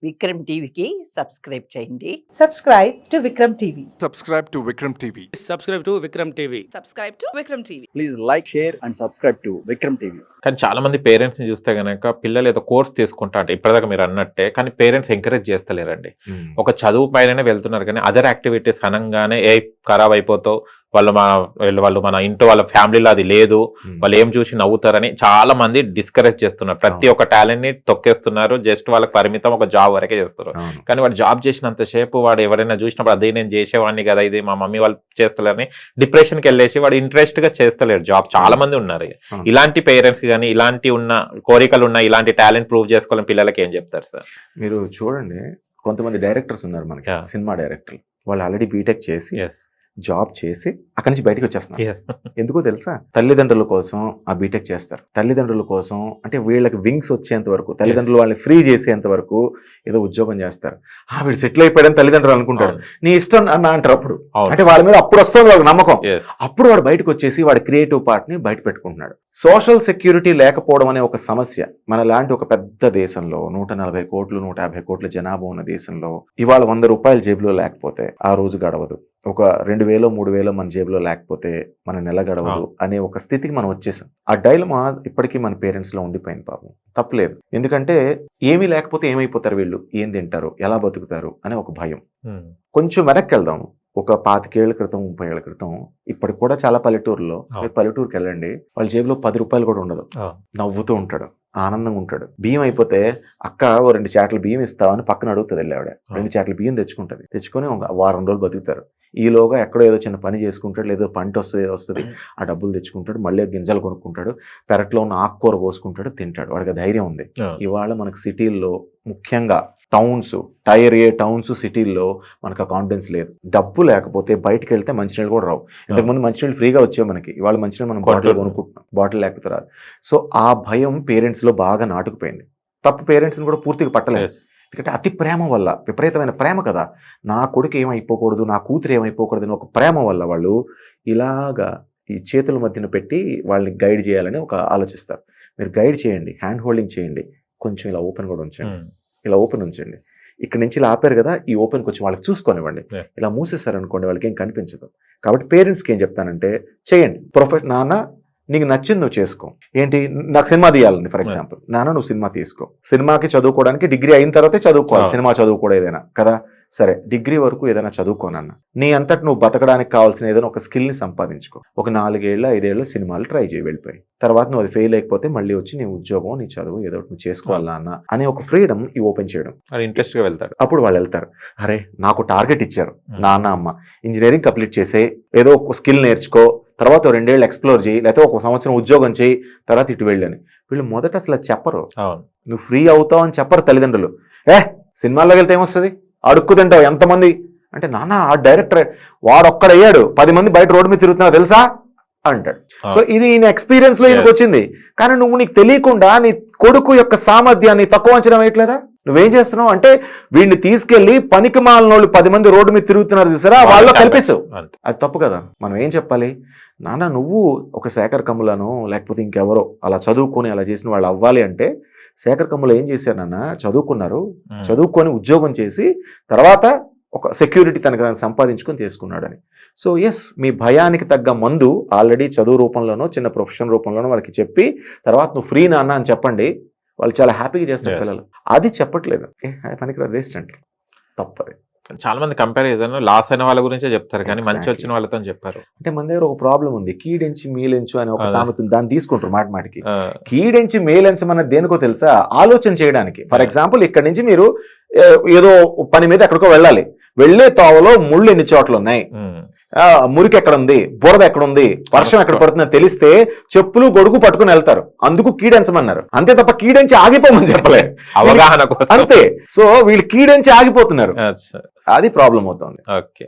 విక్రమ్ టీవీకి సబ్స్క్రైబ్ చేయండి. Subscribe to Vikram TV. Subscribe to Vikram TV. Subscribe to Vikram TV. Subscribe to Vikram TV. Please like, share and subscribe to Vikram TV. కానీ చాలా మంది parents ని చూస్తే గనక పిల్లలు ఏదో కోర్స్ తీసుకుంటా అంటే ఇప్పటిదాకా మీరు అన్నట్టే, కానీ పేరెంట్స్ ఎంకరేజ్ చేస్తలేరండి. ఒక చదువు పైననే వెళ్తున్నారు కానీ అదర్ యాక్టివిటీస్ అనగానే ఏ ఖరాబ్ అయిపోతావు, వాళ్ళు మన ఇంట్లో వాళ్ళ ఫ్యామిలీలో అది లేదు, వాళ్ళు ఏం చూసి నవ్వుతారని చాలా మంది డిస్కరేజ్ చేస్తున్నారు. ప్రతి ఒక్క టాలెంట్ ని తొక్కేస్తున్నారు. జస్ట్ వాళ్ళకి పరిమితం ఒక జాబ్ వరకే చేస్తున్నారు. కానీ వాడు జాబ్ చేసినంత సేపు వాడు ఎవరైనా చూసినప్పుడు అదే నేను చేసేవాడిని కదా, ఇది మా మమ్మీ వాళ్ళు చేస్తలేరని డిప్రెషన్కి వెళ్ళేసి వాడు ఇంట్రెస్ట్ గా చేస్తలేరు జాబ్. చాలా మంది ఉన్నారు. ఇలాంటి పేరెంట్స్ కి కానీ ఇలాంటి ఉన్న కోరికలు ఉన్న ఇలాంటి టాలెంట్ ప్రూవ్ చేసుకోవాలని పిల్లలకి ఏం చెప్తారు సార్? మీరు చూడండి, కొంతమంది డైరెక్టర్స్ ఉన్నారు మనకి, సినిమా డైరెక్టర్లు. వాళ్ళు ఆల్రెడీ బీటెక్ చేసి జాబ్ చేసి అక్కడి నుంచి బయటకు వచ్చేస్తున్నారు. ఎందుకో తెలుసా? తల్లిదండ్రుల కోసం ఆ బీటెక్ చేస్తారు. తల్లిదండ్రుల కోసం అంటే వీళ్ళకి వింగ్స్ వచ్చేంత వరకు, తల్లిదండ్రులు వాళ్ళని ఫ్రీ చేసేంత వరకు ఏదో ఉద్యోగం చేస్తారు. వీడు సెటిల్ అయిపోయాడని తల్లిదండ్రులు అనుకుంటారు. నీ ఇష్టం అన్న అంటారు. అప్పుడు అంటే వాళ్ళ మీద అప్పుడు వస్తుంది వాళ్ళకి నమ్మకం. అప్పుడు వాడు బయటకు వచ్చేసి వాడి క్రియేటివ్ పార్ట్ ని బయట పెట్టుకుంటున్నాడు. సోషల్ సెక్యూరిటీ లేకపోవడం అనే ఒక సమస్య మన లాంటి ఒక పెద్ద దేశంలో, 140 కోట్లు 150 కోట్ల జనాభా ఉన్న దేశంలో ఇవాళ 100 రూపాయల జేబులో లేకపోతే ఆ రోజు గడవదు. ఒక 2000 3000 మన జేబులో లేకపోతే మన నెల గడవదు అనే ఒక స్థితికి మనం వచ్చేసాం. ఆ డైలమా ఇప్పటికీ మన పేరెంట్స్ లో ఉండిపోయింది. పాపం తప్పులేదు. ఎందుకంటే ఏమీ లేకపోతే ఏమైపోతారు వీళ్ళు, ఏం తింటారు, ఎలా బతుకుతారు అనే ఒక భయం. కొంచెం వెనక్కి వెళ్దాం. ఒక 25 ఏళ్ల క్రితం 30 ఏళ్ల క్రితం ఇప్పటికి కూడా చాలా పల్లెటూరులో, పల్లెటూరుకి వెళ్ళండి, వాళ్ళ జేబులో 10 రూపాయలు కూడా ఉండదు. నవ్వుతూ ఉంటాడు, ఆనందంగా ఉంటాడు. బియ్యం అయిపోతే అక్క ఓ 2 చాట్ల బియ్యం ఇస్తావని పక్కన అడుగుతుంది. వెళ్ళి ఆవిడ 2 చాట్ల బియ్యం తెచ్చుకుంటుంది. తెచ్చుకొని ఒక వారం రోజులు బతుకుతారు. ఈలోగా ఎక్కడో ఏదో చిన్న పని చేసుకుంటాడు, లేదో పంట వస్తుంది, ఆ డబ్బులు తెచ్చుకుంటాడు, మళ్ళీ గింజలు కొనుక్కుంటాడు, పెరట్లో ఉన్న ఆకుకూర పోసుకుంటాడు, తింటాడు. వాడికి ధైర్యం ఉంది. ఇవాళ మనకు సిటీల్లో, ముఖ్యంగా టౌన్స్, టైర్ ఏ టౌన్స్, సిటీల్లో మనకు ఆ కాన్ఫిడెన్స్ లేదు. డబ్బు లేకపోతే బయటకు వెళ్తే మంచినీళ్ళు కూడా రావు. ఇంతకుముందు మంచినీళ్ళు ఫ్రీగా వచ్చాయి మనకి, ఇవాళ మంచినీళ్ళు మనం బాటిల్ కొనుక్కుంటున్నాం, బాటిల్ లేకపోతే రాదు. సో ఆ భయం పేరెంట్స్ లో బాగా నాటుకుపోయింది. తప్పు పేరెంట్స్ని కూడా పూర్తిగా పట్టలేదు. ఎందుకంటే అతి ప్రేమ వల్ల, విపరీతమైన ప్రేమ కదా, నా కొడుకు ఏమైపోకూడదు, నా కూతురు ఏమైపోకూడదు అని ఒక ప్రేమ వల్ల వాళ్ళు ఇలాగా ఈ చేతుల మధ్యన పెట్టి వాళ్ళని గైడ్ చేయాలని ఒక ఆలోచిస్తారు. మీరు గైడ్ చేయండి, హ్యాండ్ హోల్డింగ్ చేయండి, కొంచెం ఇలా ఓపెన్ కూడా ఉంచండి, ఇలా ఓపెన్ ఉంచండి. ఇక్కడ నుంచి ఇలా ఆపారు కదా, ఈ ఓపెన్ కొంచెం వాళ్ళకి చూసుకోనివ్వండి. ఇలా మూసేశారనుకోండి వాళ్ళకి ఏం కనిపించదు. కాబట్టి పేరెంట్స్కి ఏం చెప్తానంటే, చేయండి. నాన్న నీకు నచ్చింది నువ్వు చేసుకో. ఏంటి, నాకు సినిమా తీయాలండి ఫర్ ఎగ్జాంపుల్, నాన్న నువ్వు సినిమా తీసుకో. సినిమాకి చదువుకోవడానికి డిగ్రీ అయిన తర్వాతే చదువుకోవాలి, సినిమా చదువుకోవడం ఏదైనా కదా. సరే, డిగ్రీ వరకు ఏదైనా చదువుకోనన్నా, నీ అంతటి నువ్వు బతకడానికి కావాల్సిన ఏదైనా ఒక స్కిల్ని సంపాదించుకో. ఒక 4 ఏళ్ళు 5 ఏళ్ళు సినిమాలు ట్రై చేయి, వెళ్ళిపోయి తర్వాత నువ్వు అది ఫెయిల్ అయిపోతే మళ్ళీ వచ్చి నీ ఉద్యోగం, నీ చదువు ఏదో నువ్వు చేసుకోవాలా అన్న అనే ఒక ఫ్రీడమ్ ఈ ఓపెన్ చేయడం. ఇంట్రెస్ట్ గా వెళ్తాడు. అప్పుడు వాళ్ళు వెళ్తారు. అరే నాకు టార్గెట్ ఇచ్చారు నాన్న అమ్మ, ఇంజనీరింగ్ కంప్లీట్ చేసే, ఏదో ఒక స్కిల్ నేర్చుకో, తర్వాత 2 ఏళ్ళు ఎక్స్ప్లోర్ చేయి, లేకపోతే 1 సంవత్సరం ఉద్యోగం చేయి, తర్వాత ఇటు వెళ్ళని. వీళ్ళు మొదట అసలు చెప్పరు, నువ్వు ఫ్రీ అవుతావు అని చెప్పరు తల్లిదండ్రులు. సినిమాల్లోకి వెళ్తే ఏమొస్తుంది, అడుక్కు తింటావు ఎంతమంది అంటే, నాన్న ఆ డైరెక్టర్ వాడొక్కడయ్యాడు, 10 మంది బయట రోడ్డు మీద తిరుగుతున్నా తెలుసా అంటాడు. సో ఇది ఈయన ఎక్స్పీరియన్స్ లో ఈయనకు వచ్చింది. కానీ నువ్వు నీకు తెలియకుండా నీ కొడుకు యొక్క సామర్థ్యాన్ని తక్కువ అంచనా వేయట్లేదా? నువ్వేం చేస్తున్నావు అంటే, వీడిని తీసుకెళ్లి పనికి మాలిన వాళ్ళు 10 మంది రోడ్డు మీద తిరుగుతున్నారు చూసారా, వాళ్ళు కల్పిస్తావు. అది తప్పు కదా. మనం ఏం చెప్పాలి, నాన్న నువ్వు ఒక శేఖర్ కమ్ములను లేకపోతే ఇంకెవరో అలా చదువుకొని అలా చేసిన వాళ్ళు అవ్వాలి అంటే, శేఖర్ కమ్ములు ఏం చేశారు నాన్న, చదువుకున్నారు, చదువుకొని ఉద్యోగం చేసి తర్వాత ఒక సెక్యూరిటీ తనకు సంపాదించుకొని తీసుకున్నాడని. సో ఎస్, మీ భయానికి తగ్గ మందు ఆల్రెడీ చదువు రూపంలోనో చిన్న ప్రొఫెషన్ రూపంలోనో వాళ్ళకి చెప్పి తర్వాత నువ్వు ఫ్రీ నాన్న అని చెప్పండి, వాళ్ళు చాలా హ్యాపీగా చేస్తారు పిల్లలు. అది చెప్పట్లేదు, పనికిరాదు, వేస్ట్ అంటారు. తప్పది. చాలా మంది కంపారిజన్ లాస్ అయిన వాళ్ళ గురించే చెప్తారు కానీ మంచి వచ్చిన వాళ్ళతో చెప్పారు. అంటే మన దగ్గర ఒక ప్రాబ్లం ఉంది, కీడెంచి మేలెంచు అనే ఒక సామెత, దాన్ని తీసుకుంటారు మాటికి. కీడెంచి మేలెంచమన్నది దేనికో తెలుసా? ఆలోచన చేయడానికి. ఫర్ ఎగ్జాంపుల్, ఇక్కడ నుంచి మీరు ఏదో పని మీద ఎక్కడికో వెళ్ళాలి, వెళ్లే తోవలో ముళ్ళు ఎన్ని చోట్ల ఉన్నాయి, మురికి ఎక్కడ ఉంది, బురద ఎక్కడ ఉంది, వర్షం ఎక్కడ పడుతుందని తెలిస్తే చెప్పులు గొడుగు పట్టుకుని వెళ్తారు. అందుకు కీడెంచమన్నారు, అంతే తప్ప కీడెంచి ఆగిపోమని చెప్పలే, అవగాహన అంతే. సో వీళ్ళు కీడెంచి ఆగిపోతున్నారు, అది ప్రాబ్లం అవుతుంది. ఓకే.